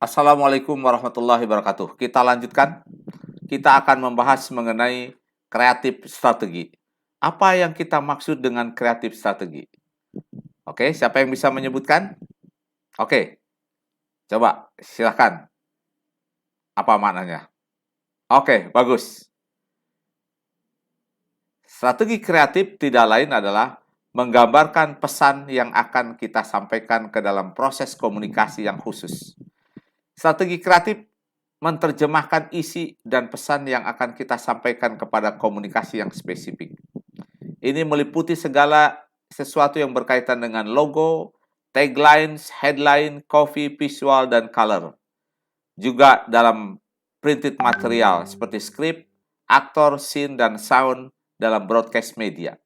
Assalamualaikum warahmatullahi wabarakatuh. Kita lanjutkan. Kita akan membahas mengenai kreatif strategi. Apa yang kita maksud dengan kreatif strategi? Oke, siapa yang bisa menyebutkan? Oke, coba silakan. Apa maknanya? Oke, bagus. Strategi kreatif tidak lain adalah menggambarkan pesan yang akan kita sampaikan ke dalam proses komunikasi yang khusus. Strategi kreatif menerjemahkan isi dan pesan yang akan kita sampaikan kepada komunikasi yang spesifik. Ini meliputi segala sesuatu yang berkaitan dengan logo, taglines, headline, copy, visual, dan color. Juga dalam printed material seperti skrip, aktor, scene, dan sound dalam broadcast media.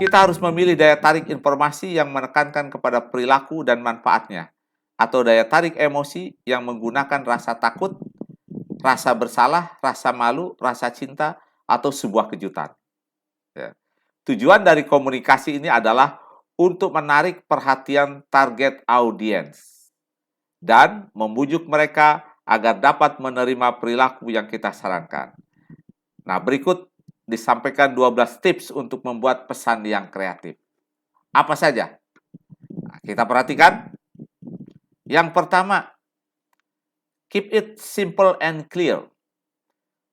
Kita harus memilih daya tarik informasi yang menekankan kepada perilaku dan manfaatnya, atau daya tarik emosi yang menggunakan rasa takut, rasa bersalah, rasa malu, rasa cinta, atau sebuah kejutan. Ya. Tujuan dari komunikasi ini adalah untuk menarik perhatian target audiens dan membujuk mereka agar dapat menerima perilaku yang kita sarankan. Nah, berikut disampaikan 12 tips untuk membuat pesan yang kreatif. Apa saja? Nah, kita perhatikan. Yang pertama, keep it simple and clear.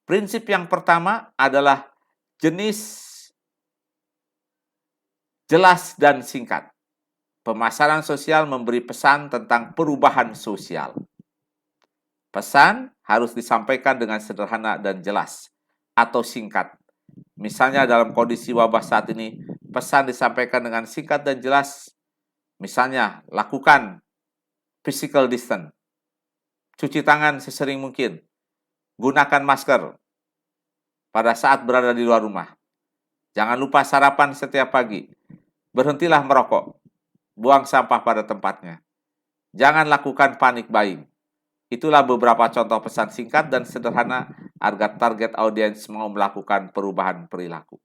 Prinsip yang pertama adalah jenis jelas dan singkat. Pemasaran sosial memberi pesan tentang perubahan sosial. Pesan harus disampaikan dengan sederhana dan jelas atau singkat. Misalnya dalam kondisi wabah saat ini, pesan disampaikan dengan singkat dan jelas. Misalnya, lakukan physical distance, cuci tangan sesering mungkin, gunakan masker pada saat berada di luar rumah. Jangan lupa sarapan setiap pagi. Berhentilah merokok. Buang sampah pada tempatnya. Jangan lakukan panic buying. Itulah beberapa contoh pesan singkat dan sederhana agar target audiens mau melakukan perubahan perilaku.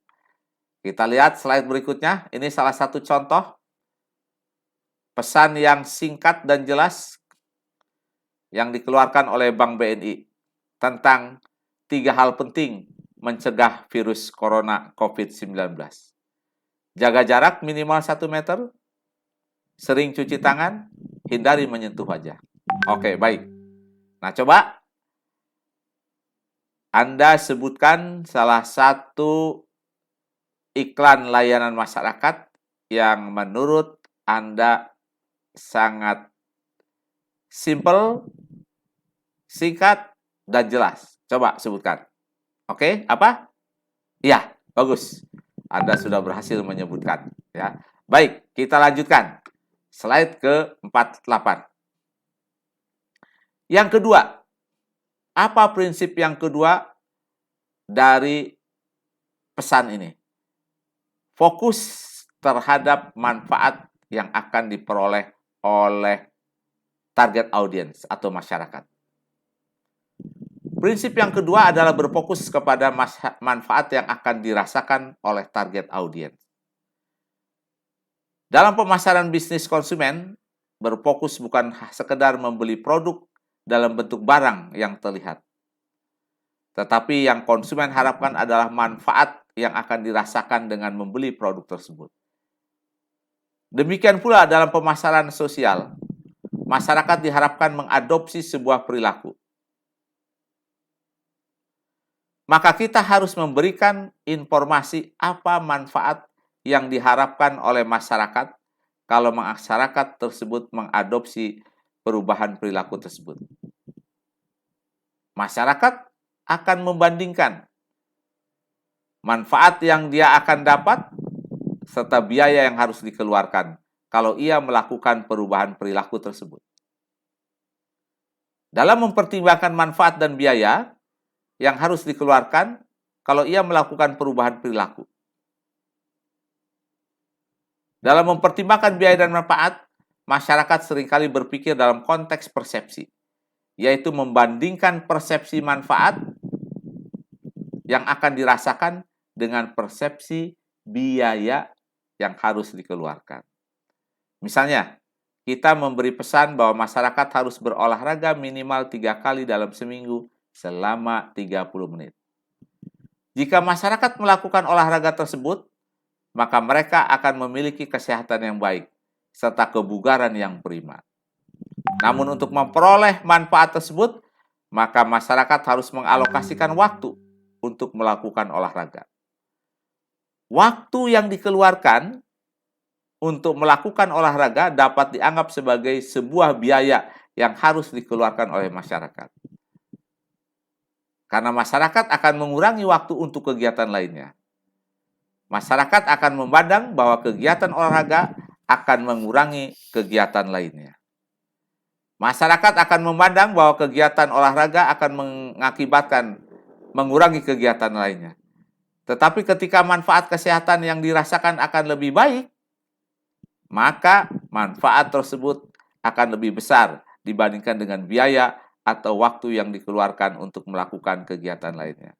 Kita lihat slide berikutnya. Ini salah satu contoh pesan yang singkat dan jelas yang dikeluarkan oleh Bank BNI tentang 3 hal penting mencegah virus corona COVID-19. Jaga jarak minimal 1 meter, sering cuci tangan, hindari menyentuh wajah. Oke, baik. Nah, coba Anda sebutkan salah satu iklan layanan masyarakat yang menurut Anda sangat simple, singkat, dan jelas. Coba sebutkan. Oke, apa? Iya, bagus. Anda sudah berhasil menyebutkan. Ya. Baik, kita lanjutkan. Slide ke-48. Yang kedua, apa prinsip yang kedua dari pesan ini? Fokus terhadap manfaat yang akan diperoleh oleh target audiens atau masyarakat. Prinsip yang kedua adalah berfokus kepada manfaat yang akan dirasakan oleh target audiens. Dalam pemasaran bisnis konsumen, berfokus bukan sekedar membeli produk dalam bentuk barang yang terlihat. Tetapi yang konsumen harapkan adalah manfaat yang akan dirasakan dengan membeli produk tersebut. Demikian pula dalam pemasaran sosial, masyarakat diharapkan mengadopsi sebuah perilaku. Maka kita harus memberikan informasi apa manfaat yang diharapkan oleh masyarakat kalau masyarakat tersebut mengadopsi perubahan perilaku tersebut. Masyarakat akan membandingkan manfaat yang dia akan dapat serta biaya yang harus dikeluarkan kalau ia melakukan perubahan perilaku tersebut. Dalam mempertimbangkan manfaat dan biaya yang harus dikeluarkan kalau ia melakukan perubahan perilaku. Dalam mempertimbangkan biaya dan manfaat, masyarakat seringkali berpikir dalam konteks persepsi, yaitu membandingkan persepsi manfaat yang akan dirasakan dengan persepsi biaya yang harus dikeluarkan. Misalnya, kita memberi pesan bahwa masyarakat harus berolahraga minimal 3 kali dalam seminggu selama 30 menit. Jika masyarakat melakukan olahraga tersebut, maka mereka akan memiliki kesehatan yang baik serta kebugaran yang prima. Namun untuk memperoleh manfaat tersebut, maka masyarakat harus mengalokasikan waktu untuk melakukan olahraga. Waktu yang dikeluarkan untuk melakukan olahraga dapat dianggap sebagai sebuah biaya yang harus dikeluarkan oleh masyarakat. Karena masyarakat akan mengurangi waktu untuk kegiatan lainnya. Masyarakat akan memandang bahwa kegiatan olahraga akan mengurangi kegiatan lainnya. Masyarakat akan memandang bahwa kegiatan olahraga akan mengakibatkan mengurangi kegiatan lainnya. Tetapi ketika manfaat kesehatan yang dirasakan akan lebih baik, maka manfaat tersebut akan lebih besar dibandingkan dengan biaya atau waktu yang dikeluarkan untuk melakukan kegiatan lainnya.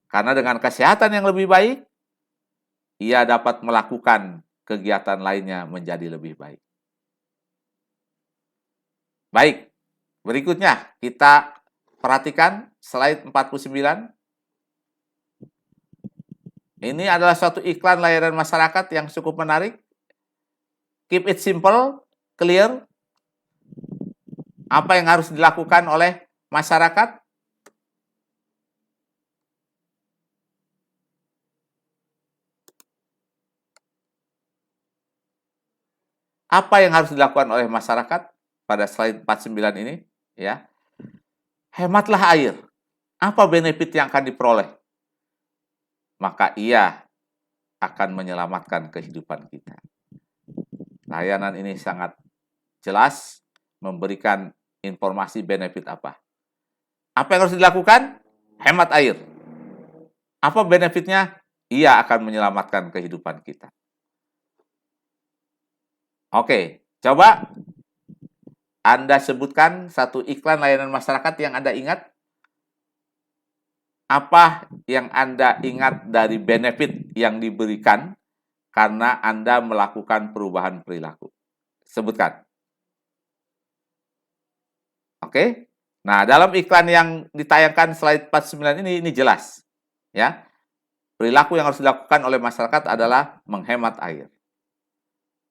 Karena dengan kesehatan yang lebih baik, ia dapat melakukan kegiatan lainnya menjadi lebih baik. Baik, berikutnya kita perhatikan slide 49. Ini adalah suatu iklan layanan masyarakat yang cukup menarik. Keep it simple, clear. Apa yang harus dilakukan oleh masyarakat? Apa yang harus dilakukan oleh masyarakat pada slide 49 ini? Ya, hematlah air. Apa benefit yang akan diperoleh? Maka ia akan menyelamatkan kehidupan kita. Layanan ini sangat jelas memberikan informasi benefit apa. Apa yang harus dilakukan? Hemat air. Apa benefitnya? Ia akan menyelamatkan kehidupan kita. Oke, coba Anda sebutkan satu iklan layanan masyarakat yang Anda ingat. Apa yang Anda ingat dari benefit yang diberikan karena Anda melakukan perubahan perilaku? Sebutkan. Oke. Nah, dalam iklan yang ditayangkan slide 49 ini jelas. Ya. Perilaku yang harus dilakukan oleh masyarakat adalah menghemat air.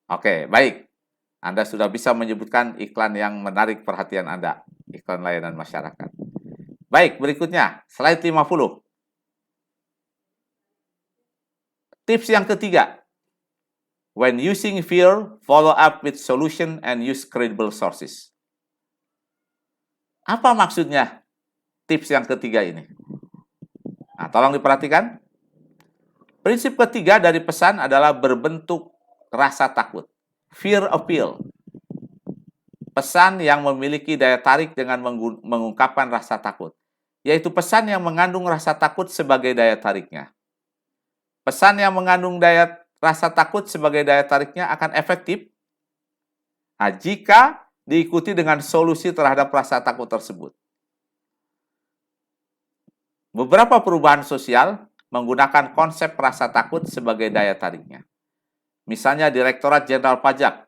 Oke, baik. Anda sudah bisa menyebutkan iklan yang menarik perhatian Anda, iklan layanan masyarakat. Baik, berikutnya, slide 50. Tips yang ketiga. When using fear, follow up with solution and use credible sources. Apa maksudnya tips yang ketiga ini? Nah, tolong diperhatikan. Prinsip ketiga dari pesan adalah berbentuk rasa takut. Fear appeal. Pesan yang memiliki daya tarik dengan mengungkapkan rasa takut. Yaitu pesan yang mengandung rasa takut sebagai daya tariknya. Pesan yang mengandung rasa takut sebagai daya tariknya akan efektif jika diikuti dengan solusi terhadap rasa takut tersebut. Beberapa perubahan sosial menggunakan konsep rasa takut sebagai daya tariknya. Misalnya Direktorat Jenderal Pajak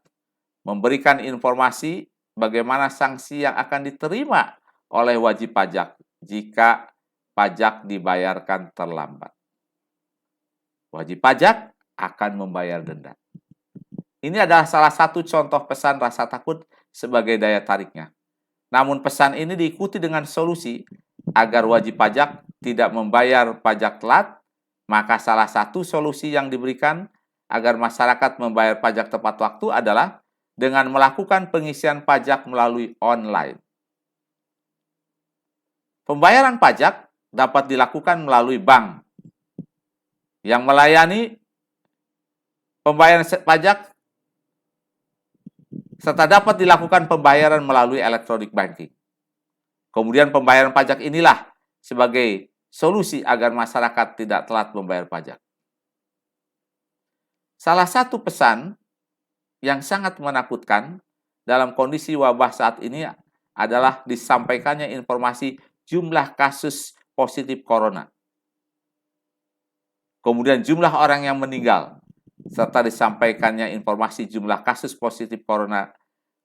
memberikan informasi bagaimana sanksi yang akan diterima oleh wajib pajak jika pajak dibayarkan terlambat. Wajib pajak akan membayar denda. Ini adalah salah satu contoh pesan rasa takut sebagai daya tariknya. Namun pesan ini diikuti dengan solusi agar wajib pajak tidak membayar pajak telat, maka salah satu solusi yang diberikan agar masyarakat membayar pajak tepat waktu adalah dengan melakukan pengisian pajak melalui online. Pembayaran pajak dapat dilakukan melalui bank yang melayani pembayaran pajak serta dapat dilakukan pembayaran melalui electronic banking. Kemudian pembayaran pajak inilah sebagai solusi agar masyarakat tidak telat membayar pajak. Salah satu pesan yang sangat menakutkan dalam kondisi wabah saat ini adalah disampaikannya informasi jumlah kasus positif corona. Kemudian jumlah orang yang meninggal, serta disampaikannya informasi jumlah kasus positif corona,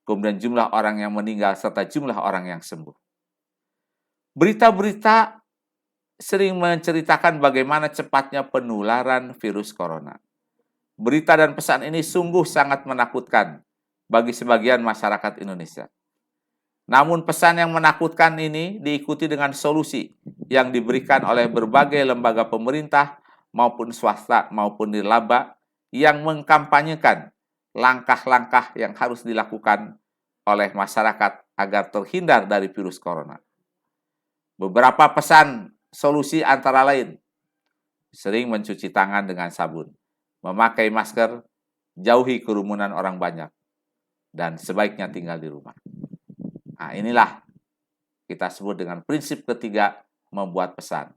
kemudian jumlah orang yang meninggal, serta jumlah orang yang sembuh. Berita-berita sering menceritakan bagaimana cepatnya penularan virus corona. Berita dan pesan ini sungguh sangat menakutkan bagi sebagian masyarakat Indonesia. Namun pesan yang menakutkan ini diikuti dengan solusi yang diberikan oleh berbagai lembaga pemerintah maupun swasta maupun nirlaba yang mengkampanyekan langkah-langkah yang harus dilakukan oleh masyarakat agar terhindar dari virus corona. Beberapa pesan solusi antara lain, sering mencuci tangan dengan sabun, memakai masker, jauhi kerumunan orang banyak, dan sebaiknya tinggal di rumah. Nah, inilah kita sebut dengan prinsip ketiga membuat pesan,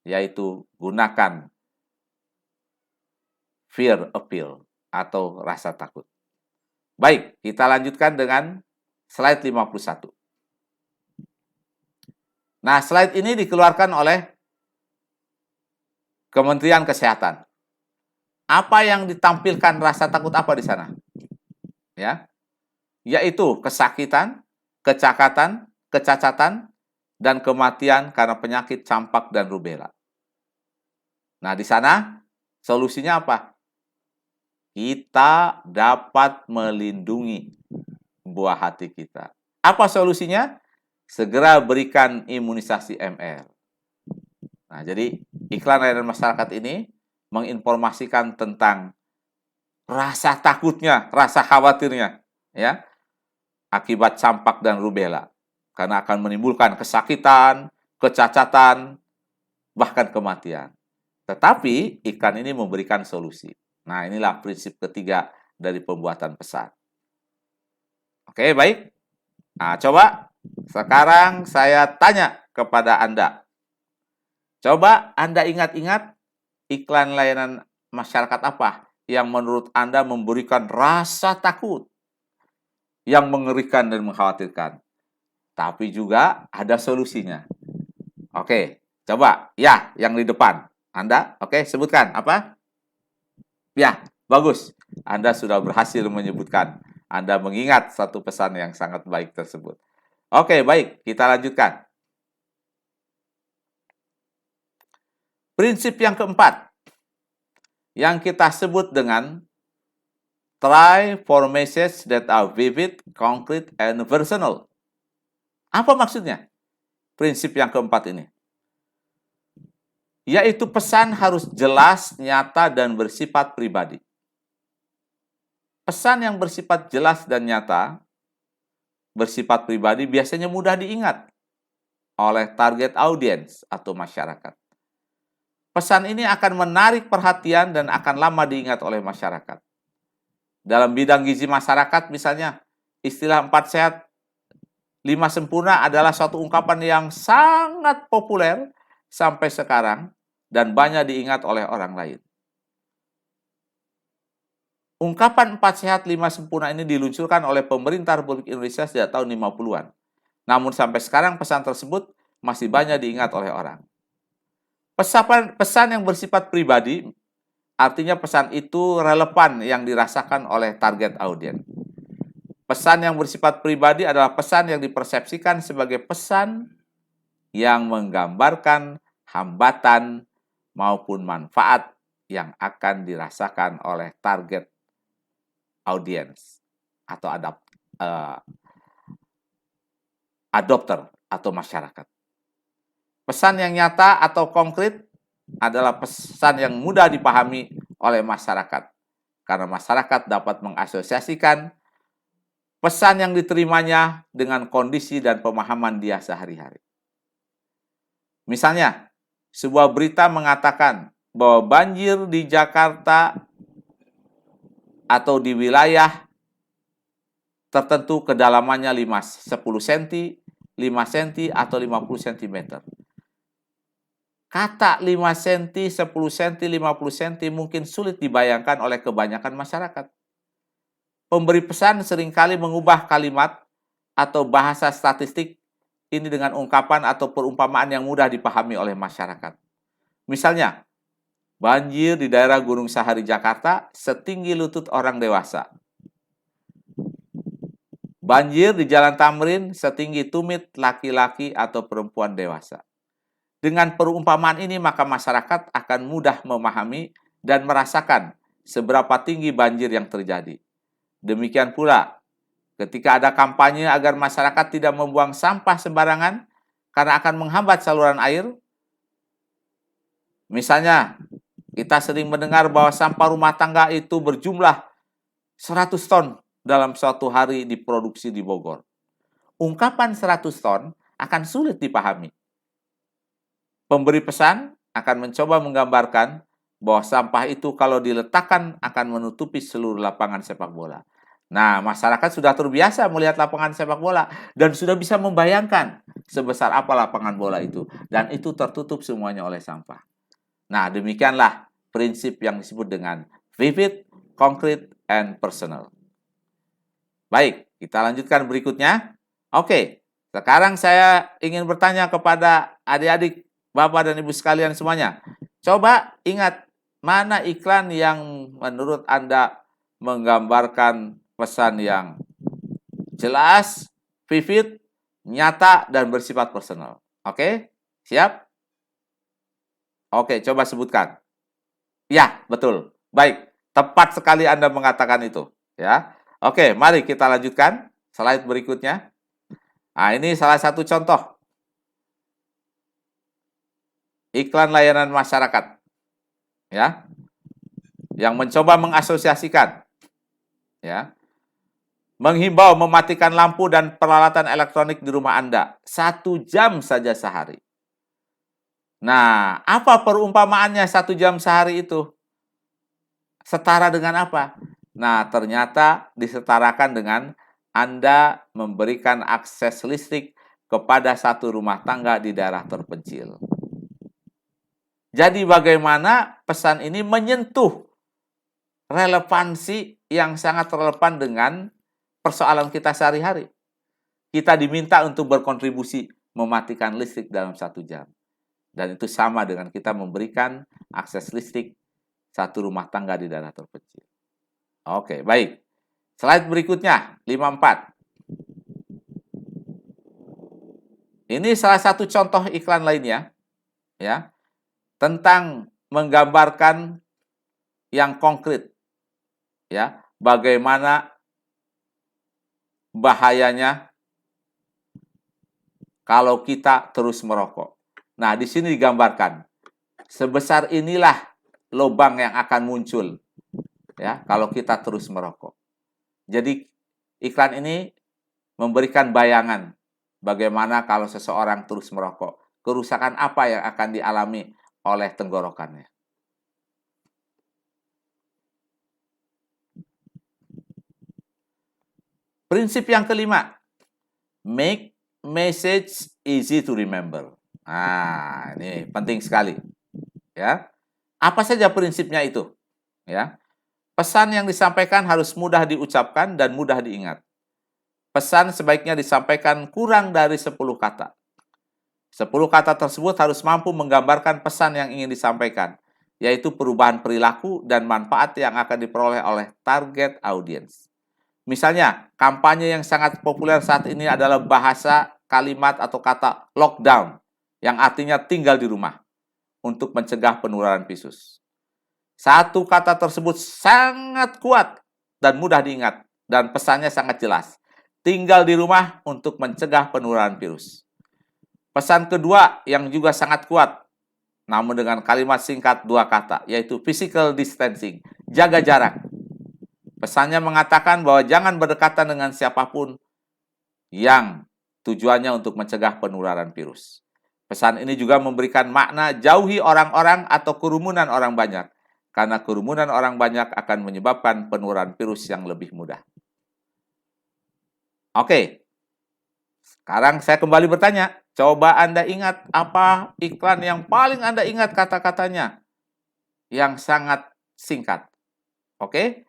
yaitu gunakan fear appeal atau rasa takut. Baik, kita lanjutkan dengan slide 51. Nah, slide ini dikeluarkan oleh Kementerian Kesehatan. Apa yang ditampilkan rasa takut apa di sana? Ya, yaitu kesakitan, kecacatan, dan kematian karena penyakit campak dan rubella. Nah, di sana solusinya apa? Kita dapat melindungi buah hati kita. Apa solusinya? Segera berikan imunisasi MR. Nah, jadi iklan layanan masyarakat ini menginformasikan tentang rasa takutnya, rasa khawatirnya, ya, akibat campak dan rubella, karena akan menimbulkan kesakitan, kecacatan, bahkan kematian. Tetapi iklan ini memberikan solusi. Nah, inilah prinsip ketiga dari pembuatan pesan. Oke, baik. Nah, coba sekarang saya tanya kepada Anda. Coba Anda ingat-ingat iklan layanan masyarakat apa yang menurut Anda memberikan rasa takut, yang mengerikan dan mengkhawatirkan. Tapi juga ada solusinya. Oke, coba. Ya, yang di depan. Anda, oke, sebutkan. Apa? Ya, bagus. Anda sudah berhasil menyebutkan. Anda mengingat satu pesan yang sangat baik tersebut. Oke, baik. Kita lanjutkan. Prinsip yang keempat, yang kita sebut dengan try for messages that are vivid, concrete, and personal. Apa maksudnya? Prinsip yang keempat ini. Yaitu pesan harus jelas, nyata, dan bersifat pribadi. Pesan yang bersifat jelas dan nyata, bersifat pribadi biasanya mudah diingat oleh target audiens atau masyarakat. Pesan ini akan menarik perhatian dan akan lama diingat oleh masyarakat. Dalam bidang gizi masyarakat misalnya, istilah 4 sehat, 5 sempurna adalah suatu ungkapan yang sangat populer sampai sekarang dan banyak diingat oleh orang lain. Ungkapan 4 sehat 5 sempurna ini diluncurkan oleh pemerintah Republik Indonesia sejak tahun 50-an. Namun sampai sekarang pesan tersebut masih banyak diingat oleh orang. Pesan yang bersifat pribadi, artinya pesan itu relevan yang dirasakan oleh target audiens. Pesan yang bersifat pribadi adalah pesan yang dipersepsikan sebagai pesan yang menggambarkan hambatan maupun manfaat yang akan dirasakan oleh target audiens atau adopter atau masyarakat. Pesan yang nyata atau konkret adalah pesan yang mudah dipahami oleh masyarakat, karena masyarakat dapat mengasosiasikan pesan yang diterimanya dengan kondisi dan pemahaman dia sehari-hari. Misalnya, sebuah berita mengatakan bahwa banjir di Jakarta atau di wilayah tertentu kedalamannya 10 cm, 5 cm, atau 50 cm. Kata 5 cm, 10 cm, 50 cm mungkin sulit dibayangkan oleh kebanyakan masyarakat. Pemberi pesan seringkali mengubah kalimat atau bahasa statistik ini dengan ungkapan atau perumpamaan yang mudah dipahami oleh masyarakat. Misalnya, Banjir di daerah Gunung Sahari Jakarta setinggi lutut orang dewasa. Banjir di Jalan Tamrin setinggi tumit laki-laki atau perempuan dewasa. Dengan perumpamaan ini, maka masyarakat akan mudah memahami dan merasakan seberapa tinggi banjir yang terjadi. Demikian pula, ketika ada kampanye agar masyarakat tidak membuang sampah sembarangan karena akan menghambat saluran air. Misalnya, kita sering mendengar bahwa sampah rumah tangga itu berjumlah 100 ton dalam suatu hari diproduksi di Bogor. Ungkapan 100 ton akan sulit dipahami. Pemberi pesan akan mencoba menggambarkan bahwa sampah itu kalau diletakkan akan menutupi seluruh lapangan sepak bola. Nah, masyarakat sudah terbiasa melihat lapangan sepak bola dan sudah bisa membayangkan sebesar apa lapangan bola itu. Dan itu tertutup semuanya oleh sampah. Nah, demikianlah prinsip yang disebut dengan vivid, concrete, and personal. Baik, kita lanjutkan berikutnya. Oke, sekarang saya ingin bertanya kepada adik-adik, Bapak dan Ibu sekalian semuanya. Coba ingat, mana iklan yang menurut Anda menggambarkan pesan yang jelas, vivid, nyata, dan bersifat personal. Oke, siap? Oke, coba sebutkan. Ya, betul. Baik, tepat sekali Anda mengatakan itu. Ya, oke, mari kita lanjutkan slide berikutnya. Nah, ini salah satu contoh iklan layanan masyarakat, ya, yang mencoba mengasosiasikan, ya, menghimbau mematikan lampu dan peralatan elektronik di rumah Anda 1 jam saja sehari. Nah, apa perumpamaannya 1 jam sehari itu? Setara dengan apa? Nah, ternyata disetarakan dengan Anda memberikan akses listrik kepada satu rumah tangga di daerah terpencil. Jadi bagaimana pesan ini menyentuh relevansi yang sangat relevan dengan persoalan kita sehari-hari. Kita diminta untuk berkontribusi mematikan listrik dalam 1 jam. Dan itu sama dengan kita memberikan akses listrik satu rumah tangga di daerah terpencil. Oke, baik. Slide berikutnya, 54. Ini salah satu contoh iklan lainnya, ya, tentang menggambarkan yang konkret, ya, bagaimana bahayanya kalau kita terus merokok. Nah, di sini digambarkan sebesar inilah lubang yang akan muncul, ya, kalau kita terus merokok. Jadi iklan ini memberikan bayangan bagaimana kalau seseorang terus merokok, kerusakan apa yang akan dialami oleh tenggorokannya. Prinsip yang kelima, make message easy to remember. Nah, ini penting sekali, ya. Apa saja prinsipnya itu? Ya. Pesan yang disampaikan harus mudah diucapkan dan mudah diingat. Pesan sebaiknya disampaikan kurang dari 10 kata. 10 kata tersebut harus mampu menggambarkan pesan yang ingin disampaikan, yaitu perubahan perilaku dan manfaat yang akan diperoleh oleh target audiens. Misalnya, kampanye yang sangat populer saat ini adalah bahasa, kalimat, atau kata lockdown, yang artinya tinggal di rumah, untuk mencegah penularan virus. Satu kata tersebut sangat kuat dan mudah diingat, dan pesannya sangat jelas. Tinggal di rumah untuk mencegah penularan virus. Pesan kedua yang juga sangat kuat, namun dengan kalimat singkat 2 kata, yaitu physical distancing, jaga jarak. Pesannya mengatakan bahwa jangan berdekatan dengan siapapun yang tujuannya untuk mencegah penularan virus. Pesan ini juga memberikan makna jauhi orang-orang atau kerumunan orang banyak, karena kerumunan orang banyak akan menyebabkan penularan virus yang lebih mudah. Oke, sekarang saya kembali bertanya, coba Anda ingat apa iklan yang paling Anda ingat kata-katanya yang sangat singkat. Oke,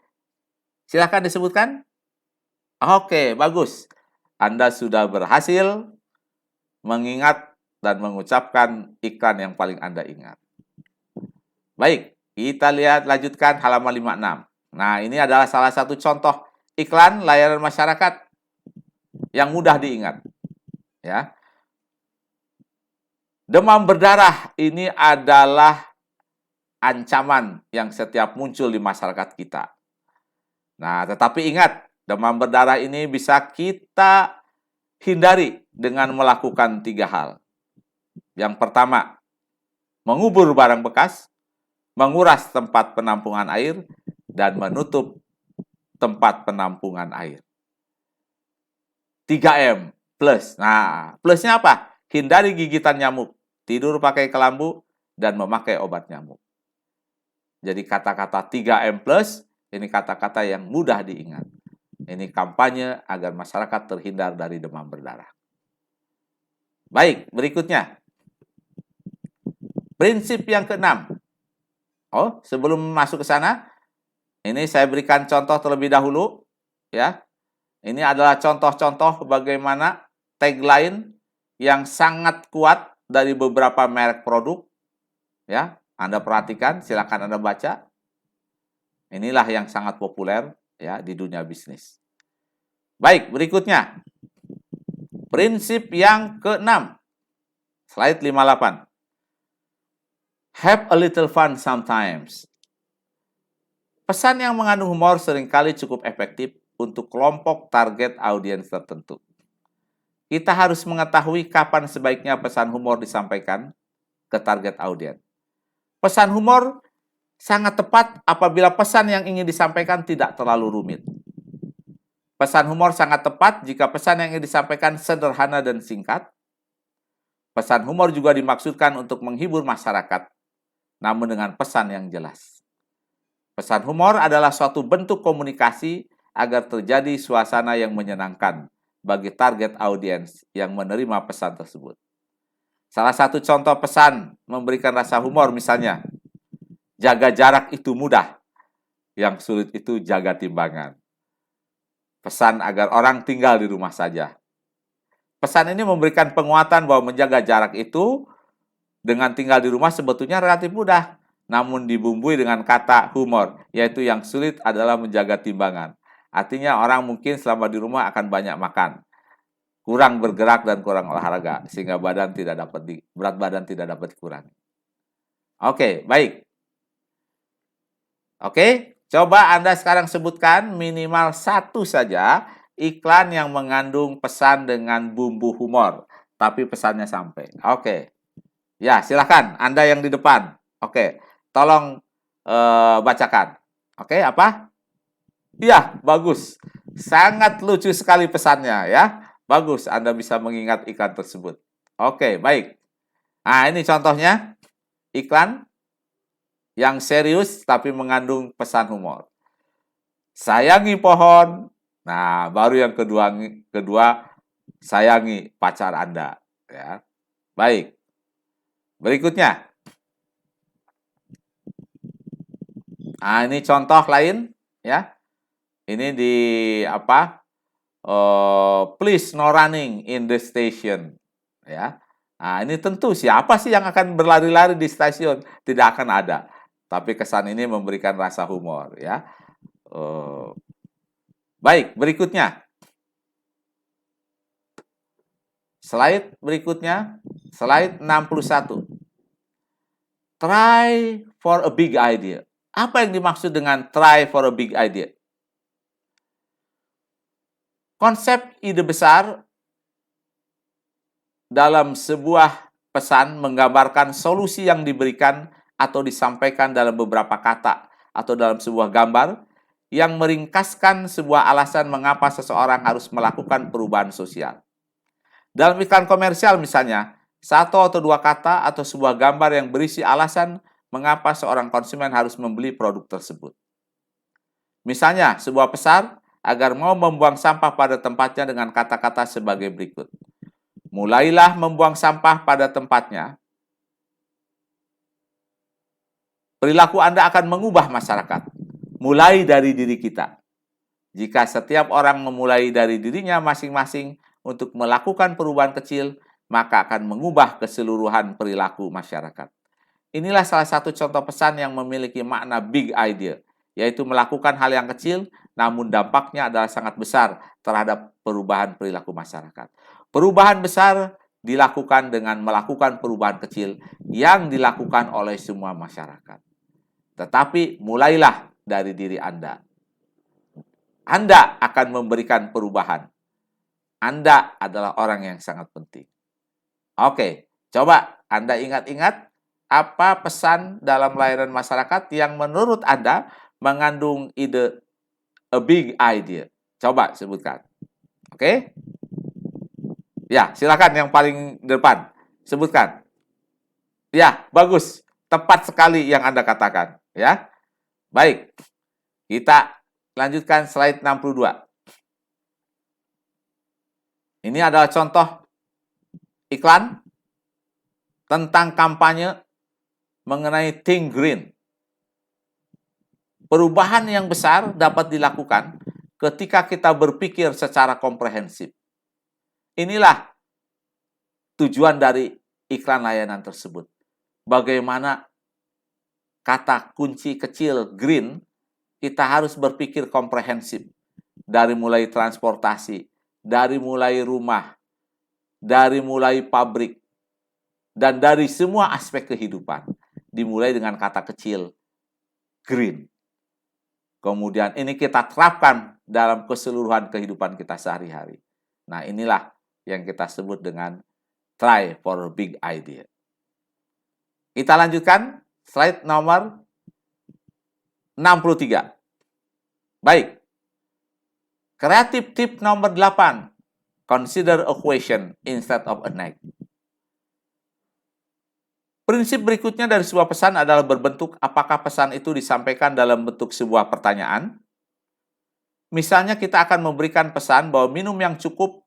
silakan disebutkan. Oke, bagus. Anda sudah berhasil mengingat dan mengucapkan iklan yang paling Anda ingat. Baik, Kita lihat lanjutkan halaman 56. Nah, ini adalah salah satu contoh iklan layanan masyarakat yang mudah diingat. Ya. Demam berdarah ini adalah ancaman yang setiap muncul di masyarakat kita. Nah, tetapi ingat, demam berdarah ini bisa kita hindari dengan melakukan 3 hal. Yang pertama, mengubur barang bekas, menguras tempat penampungan air, dan menutup tempat penampungan air. 3M plus. Nah, plusnya apa? Hindari gigitan nyamuk, tidur pakai kelambu, dan memakai obat nyamuk. Jadi kata-kata 3M plus, ini kata-kata yang mudah diingat. Ini kampanye agar masyarakat terhindar dari demam berdarah. Baik, berikutnya. Prinsip yang keenam. Oh, sebelum masuk ke sana, ini saya berikan contoh terlebih dahulu. Ya, ini adalah contoh-contoh bagaimana tagline yang sangat kuat dari beberapa merek produk. Ya, Anda perhatikan, silakan Anda baca. Inilah yang sangat populer ya di dunia bisnis. Baik, berikutnya. Prinsip yang keenam. Slide 58. Have a little fun sometimes. Pesan yang mengandung humor seringkali cukup efektif untuk kelompok target audiens tertentu. Kita harus mengetahui kapan sebaiknya pesan humor disampaikan ke target audiens. Pesan humor sangat tepat apabila pesan yang ingin disampaikan tidak terlalu rumit. Pesan humor sangat tepat jika pesan yang ingin disampaikan sederhana dan singkat. Pesan humor juga dimaksudkan untuk menghibur masyarakat, namun dengan pesan yang jelas. Pesan humor adalah suatu bentuk komunikasi agar terjadi suasana yang menyenangkan bagi target audiens yang menerima pesan tersebut. Salah satu contoh pesan memberikan rasa humor misalnya, jaga jarak itu mudah, yang sulit itu jaga timbangan. Pesan agar orang tinggal di rumah saja. Pesan ini memberikan penguatan bahwa menjaga jarak itu dengan tinggal di rumah sebetulnya relatif mudah, namun dibumbui dengan kata humor, yaitu yang sulit adalah menjaga timbangan. Artinya orang mungkin selama di rumah akan banyak makan, kurang bergerak dan kurang olahraga, sehingga berat badan tidak dapat dikurangi. Oke, baik. Oke, coba Anda sekarang sebutkan minimal 1 saja iklan yang mengandung pesan dengan bumbu humor, tapi pesannya sampai. Oke. Ya, silakan Anda yang di depan. Oke, tolong bacakan. Oke, apa? Iya, bagus. Sangat lucu sekali pesannya ya. Bagus, Anda bisa mengingat iklan tersebut. Oke, baik. Nah, ini contohnya iklan yang serius tapi mengandung pesan humor. Sayangi pohon. Nah, baru yang kedua sayangi pacar Anda ya. Baik. Berikutnya. Nah, ini contoh lain ya. Ini di apa? Please no running in the station ya. Nah, ini tentu siapa sih yang akan berlari-lari di stasiun? Tidak akan ada. Tapi kesan ini memberikan rasa humor ya. Baik, berikutnya. Slide berikutnya, slide 61. Try for a big idea. Apa yang dimaksud dengan try for a big idea? Konsep ide besar dalam sebuah pesan menggambarkan solusi yang diberikan atau disampaikan dalam beberapa kata atau dalam sebuah gambar yang meringkaskan sebuah alasan mengapa seseorang harus melakukan perubahan sosial. Dalam iklan komersial misalnya, 1 atau 2 kata atau sebuah gambar yang berisi alasan mengapa seorang konsumen harus membeli produk tersebut. Misalnya, sebuah pesan agar mau membuang sampah pada tempatnya dengan kata-kata sebagai berikut. Mulailah membuang sampah pada tempatnya. Perilaku Anda akan mengubah masyarakat. Mulai dari diri kita. Jika setiap orang memulai dari dirinya masing-masing untuk melakukan perubahan kecil, maka akan mengubah keseluruhan perilaku masyarakat. Inilah salah satu contoh pesan yang memiliki makna big idea, yaitu melakukan hal yang kecil, namun dampaknya adalah sangat besar terhadap perubahan perilaku masyarakat. Perubahan besar dilakukan dengan melakukan perubahan kecil yang dilakukan oleh semua masyarakat. Tetapi mulailah dari diri Anda. Anda akan memberikan perubahan. Anda adalah orang yang sangat penting. Oke, coba Anda ingat-ingat apa pesan dalam layanan masyarakat yang menurut Anda mengandung ide a big idea. Coba sebutkan. Oke? Ya, silakan yang paling depan. Sebutkan. Ya, bagus. Tepat sekali yang Anda katakan. Ya, baik. Kita lanjutkan slide 62. Ini adalah contoh iklan tentang kampanye mengenai Think Green. Perubahan yang besar dapat dilakukan ketika kita berpikir secara komprehensif. Inilah tujuan dari iklan layanan tersebut. Bagaimana kata kunci kecil green, kita harus berpikir komprehensif. Dari mulai transportasi, dari mulai rumah, dari mulai pabrik, dan dari semua aspek kehidupan. Dimulai dengan kata kecil green. Kemudian ini kita terapkan dalam keseluruhan kehidupan kita sehari-hari. Nah, inilah yang kita sebut dengan try for a big idea. Kita lanjutkan slide nomor 63. Baik. Kreatif tip nomor 8. Consider a question instead of a nag. Prinsip berikutnya dari sebuah pesan adalah berbentuk apakah pesan itu disampaikan dalam bentuk sebuah pertanyaan. Misalnya kita akan memberikan pesan bahwa minum yang cukup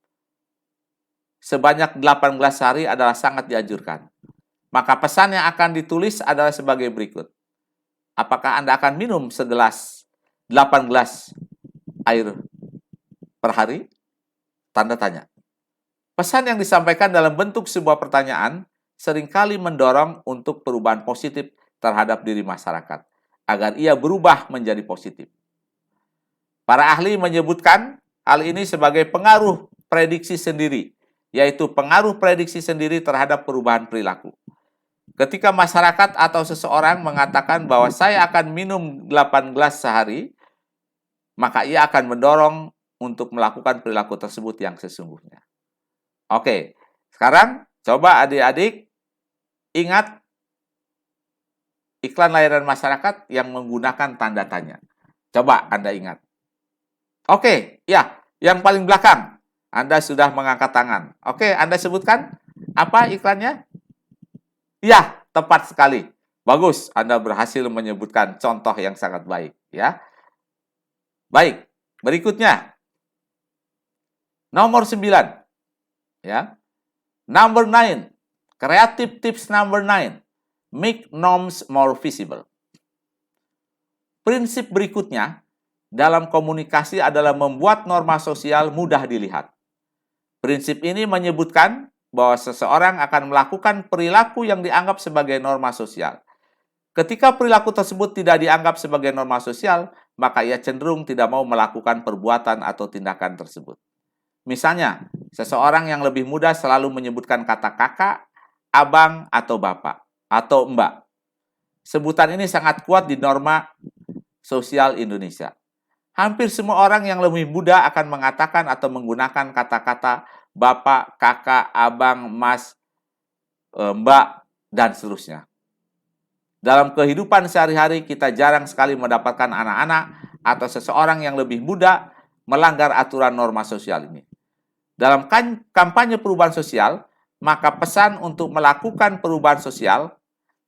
sebanyak 8 gelas sehari adalah sangat dianjurkan. Maka pesan yang akan ditulis adalah sebagai berikut. Apakah Anda akan minum 8 gelas air per hari? Tanda tanya. Pesan yang disampaikan dalam bentuk sebuah pertanyaan seringkali mendorong untuk perubahan positif terhadap diri masyarakat, agar ia berubah menjadi positif. Para ahli menyebutkan hal ini sebagai pengaruh prediksi sendiri, yaitu pengaruh prediksi sendiri terhadap perubahan perilaku. Ketika masyarakat atau seseorang mengatakan bahwa saya akan minum 8 gelas sehari, maka ia akan mendorong untuk melakukan perilaku tersebut yang sesungguhnya. Oke, sekarang coba adik-adik ingat iklan layanan masyarakat yang menggunakan tanda tanya. Coba Anda ingat. Oke, ya, yang paling belakang. Anda sudah mengangkat tangan. Oke, Anda sebutkan apa iklannya? Ya, tepat sekali. Bagus, Anda berhasil menyebutkan contoh yang sangat baik, ya. Baik, berikutnya. Nomor 9. Ya. Number 9. Creative tips number 9. Make norms more visible. Prinsip berikutnya dalam komunikasi adalah membuat norma sosial mudah dilihat. Prinsip ini menyebutkan bahwa seseorang akan melakukan perilaku yang dianggap sebagai norma sosial. Ketika perilaku tersebut tidak dianggap sebagai norma sosial, maka ia cenderung tidak mau melakukan perbuatan atau tindakan tersebut. Misalnya, seseorang yang lebih muda selalu menyebutkan kata kakak, abang, atau bapak, atau mbak. Sebutan ini sangat kuat di norma sosial Indonesia. Hampir semua orang yang lebih muda akan mengatakan atau menggunakan kata-kata bapak, kakak, abang, mas, mbak, dan seterusnya. Dalam kehidupan sehari-hari kita jarang sekali mendapatkan anak-anak atau seseorang yang lebih muda melanggar aturan norma sosial ini. Dalam kampanye perubahan sosial, maka pesan untuk melakukan perubahan sosial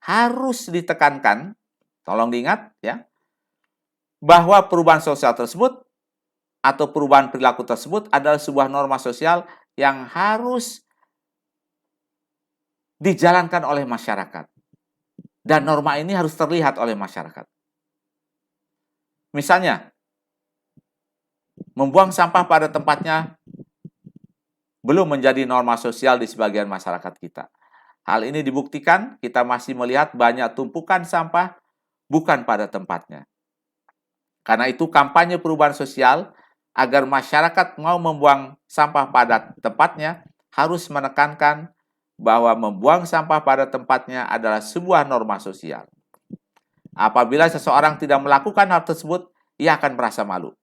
harus ditekankan, tolong diingat ya, bahwa perubahan sosial tersebut atau perubahan perilaku tersebut adalah sebuah norma sosial yang harus dijalankan oleh masyarakat. Dan norma ini harus terlihat oleh masyarakat. Misalnya, membuang sampah pada tempatnya belum menjadi norma sosial di sebagian masyarakat kita. Hal ini dibuktikan kita masih melihat banyak tumpukan sampah bukan pada tempatnya. Karena itu kampanye perubahan sosial agar masyarakat mau membuang sampah pada tempatnya harus menekankan bahwa membuang sampah pada tempatnya adalah sebuah norma sosial. Apabila seseorang tidak melakukan hal tersebut, ia akan merasa malu.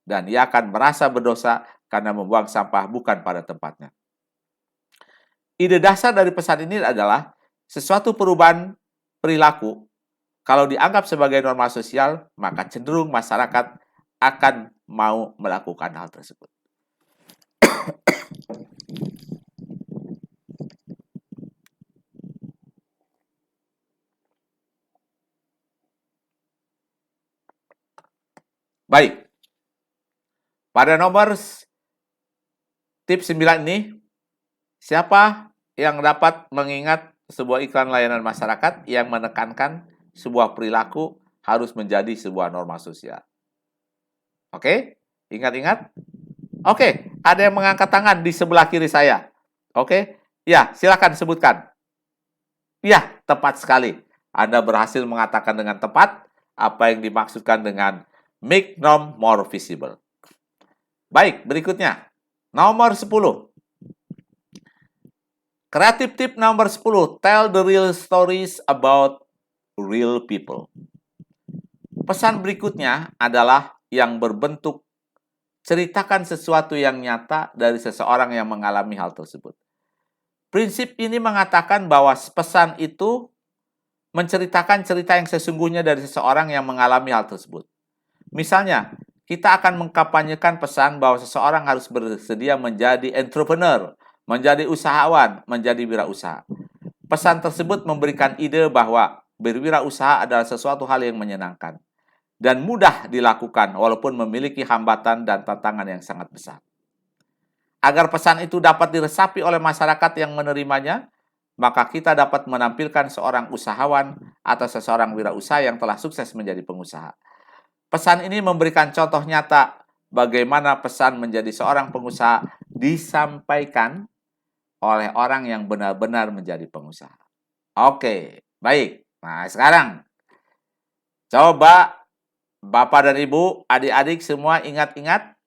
Dan ia akan merasa berdosa karena membuang sampah bukan pada tempatnya. Ide dasar dari pesan ini adalah sesuatu perubahan perilaku kalau dianggap sebagai norma sosial, maka cenderung masyarakat akan mau melakukan hal tersebut. Baik, pada nomor tips 9 ini, siapa yang dapat mengingat sebuah iklan layanan masyarakat yang menekankan sebuah perilaku harus menjadi sebuah norma sosial? Oke, ingat-ingat? Oke, ada yang mengangkat tangan di sebelah kiri saya. Oke, ya, silakan sebutkan. Ya, tepat sekali. Anda berhasil mengatakan dengan tepat apa yang dimaksudkan dengan make norm more visible. Baik, berikutnya. Nomor 10. Kreatif tip nomor 10. Tell the real stories about real people. Pesan berikutnya adalah yang berbentuk ceritakan sesuatu yang nyata dari seseorang yang mengalami hal tersebut. Prinsip ini mengatakan bahwa pesan itu menceritakan cerita yang sesungguhnya dari seseorang yang mengalami hal tersebut. Misalnya, kita akan mengkampanyekan pesan bahwa seseorang harus bersedia menjadi entrepreneur, menjadi usahawan, menjadi wirausaha. Pesan tersebut memberikan ide bahwa berwirausaha adalah sesuatu hal yang menyenangkan dan mudah dilakukan walaupun memiliki hambatan dan tantangan yang sangat besar. Agar pesan itu dapat diresapi oleh masyarakat yang menerimanya, maka kita dapat menampilkan seorang usahawan atau seseorang wirausaha yang telah sukses menjadi pengusaha. Pesan ini memberikan contoh nyata bagaimana pesan menjadi seorang pengusaha disampaikan oleh orang yang benar-benar menjadi pengusaha. Oke, baik. Nah, sekarang coba Bapak dan Ibu, adik-adik semua ingat-ingat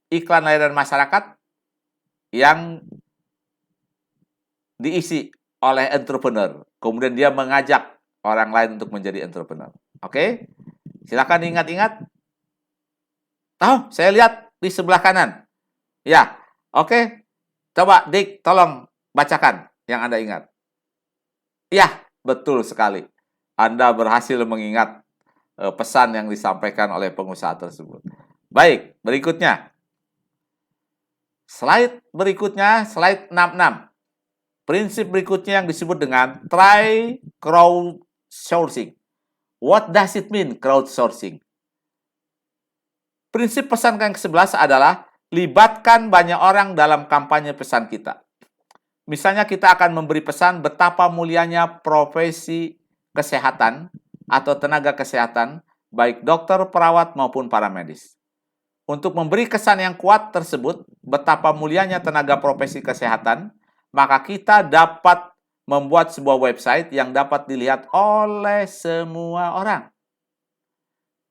iklan layanan masyarakat yang diisi oleh entrepreneur. Kemudian dia mengajak orang lain untuk menjadi entrepreneur. Oke? Silakan diingat-ingat. Oh, saya lihat di sebelah kanan. Ya, oke. Coba Dik, tolong bacakan yang Anda ingat. Ya, betul sekali. Anda berhasil mengingat pesan yang disampaikan oleh pengusaha tersebut. Baik, berikutnya. Slide berikutnya, slide 66. Prinsip berikutnya yang disebut dengan try crowdsourcing. What does it mean, crowdsourcing? Prinsip pesan yang ke-11 adalah libatkan banyak orang dalam kampanye pesan kita. Misalnya kita akan memberi pesan betapa mulianya profesi kesehatan atau tenaga kesehatan, baik dokter, perawat, maupun para medis. Untuk memberi kesan yang kuat tersebut, betapa mulianya tenaga profesi kesehatan, maka kita dapat membuat sebuah website yang dapat dilihat oleh semua orang.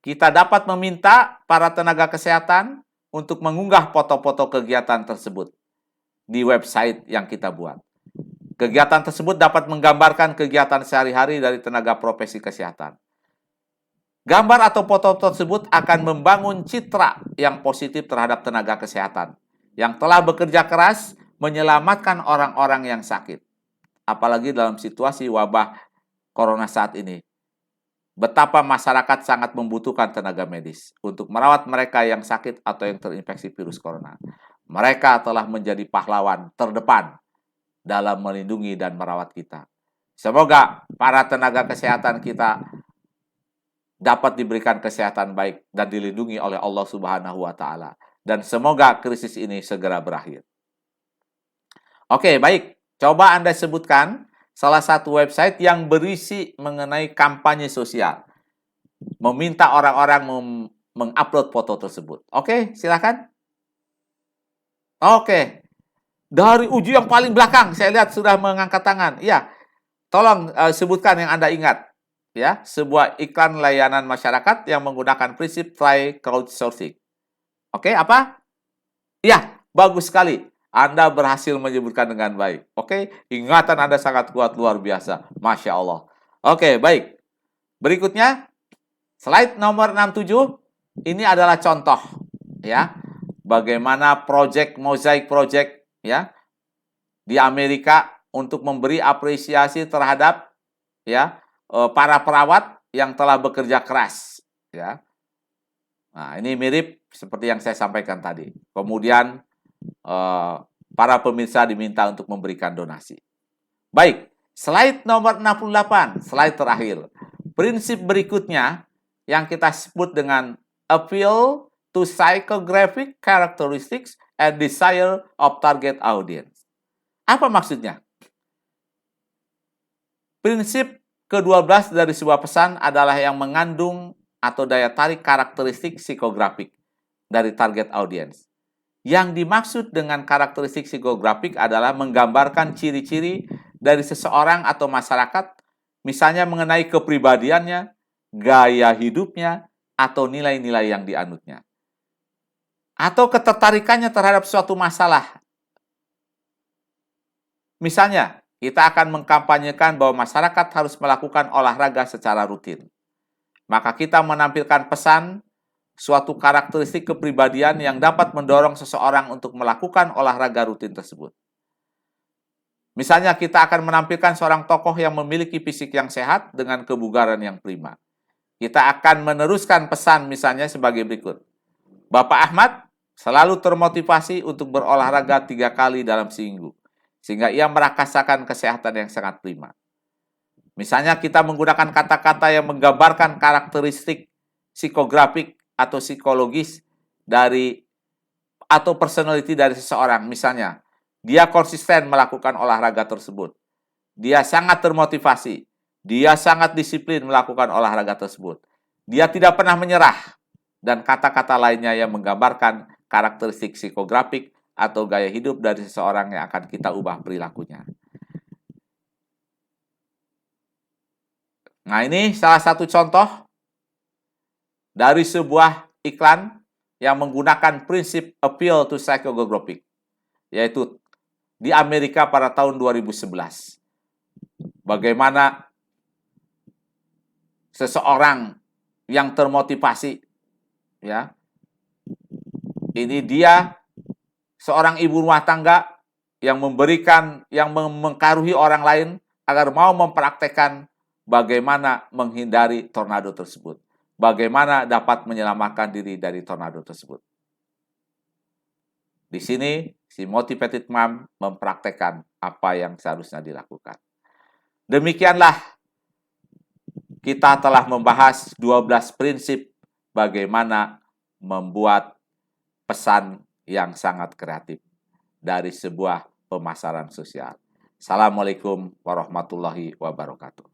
Kita dapat meminta para tenaga kesehatan untuk mengunggah foto-foto kegiatan tersebut di website yang kita buat. Kegiatan tersebut dapat menggambarkan kegiatan sehari-hari dari tenaga profesi kesehatan. Gambar atau foto tersebut akan membangun citra yang positif terhadap tenaga kesehatan yang telah bekerja keras menyelamatkan orang-orang yang sakit. Apalagi dalam situasi wabah corona saat ini. Betapa masyarakat sangat membutuhkan tenaga medis untuk merawat mereka yang sakit atau yang terinfeksi virus corona. Mereka telah menjadi pahlawan terdepan dalam melindungi dan merawat kita. Semoga para tenaga kesehatan kita dapat diberikan kesehatan baik dan dilindungi oleh Allah Subhanahu wa taala. Dan semoga krisis ini segera berakhir. Oke, baik. Coba Anda sebutkan salah satu website yang berisi mengenai kampanye sosial. Meminta orang-orang mengupload foto tersebut. Oke, silakan. Oke. Dari ujung yang paling belakang, saya lihat sudah mengangkat tangan. Ya, tolong sebutkan yang Anda ingat. Ya, sebuah iklan layanan masyarakat yang menggunakan prinsip try crowdsourcing. Oke, apa? Ya, bagus sekali. Anda berhasil menyebutkan dengan baik. Oke, ingatan Anda sangat kuat, luar biasa. Masya Allah. Oke, baik. Berikutnya, slide nomor 67. Ini adalah contoh, ya, bagaimana project Mosaic Project, ya, di Amerika untuk memberi apresiasi terhadap, ya, para perawat yang telah bekerja keras, ya. Nah, ini mirip seperti yang saya sampaikan tadi. Kemudian para pemirsa diminta untuk memberikan donasi. Baik, slide nomor 68, slide terakhir. Prinsip berikutnya yang kita sebut dengan appeal to psychographic characteristics and desire of target audience. Apa maksudnya? Prinsip ke-12 dari sebuah pesan adalah yang mengandung atau daya tarik karakteristik psikografik dari target audience. Yang dimaksud dengan karakteristik psikografik adalah menggambarkan ciri-ciri dari seseorang atau masyarakat, misalnya mengenai kepribadiannya, gaya hidupnya, atau nilai-nilai yang dianutnya. Atau ketertarikannya terhadap suatu masalah. Misalnya, kita akan mengkampanyekan bahwa masyarakat harus melakukan olahraga secara rutin. Maka kita menampilkan pesan suatu karakteristik kepribadian yang dapat mendorong seseorang untuk melakukan olahraga rutin tersebut. Misalnya kita akan menampilkan seorang tokoh yang memiliki fisik yang sehat dengan kebugaran yang prima. Kita akan meneruskan pesan misalnya sebagai berikut. Bapak Ahmad selalu termotivasi untuk berolahraga 3 kali dalam seminggu, sehingga ia merasakan kesehatan yang sangat prima. Misalnya kita menggunakan kata-kata yang menggambarkan karakteristik psikografik atau psikologis dari atau personality dari seseorang. Misalnya, dia konsisten melakukan olahraga tersebut. Dia sangat termotivasi. Dia sangat disiplin melakukan olahraga tersebut. Dia tidak pernah menyerah. Dan kata-kata lainnya yang menggambarkan karakteristik psikografik atau gaya hidup dari seseorang yang akan kita ubah perilakunya. Nah, ini salah satu contoh dari sebuah iklan yang menggunakan prinsip appeal to psychographic, yaitu di Amerika pada tahun 2011. Bagaimana seseorang yang termotivasi, ya, ini dia seorang ibu rumah tangga yang mengkaruhi orang lain agar mau mempraktekkan bagaimana menghindari tornado tersebut. Bagaimana dapat menyelamatkan diri dari tornado tersebut. Di sini, si motivated mom mempraktekkan apa yang seharusnya dilakukan. Demikianlah kita telah membahas 12 prinsip bagaimana membuat pesan yang sangat kreatif dari sebuah pemasaran sosial. Assalamualaikum warahmatullahi wabarakatuh.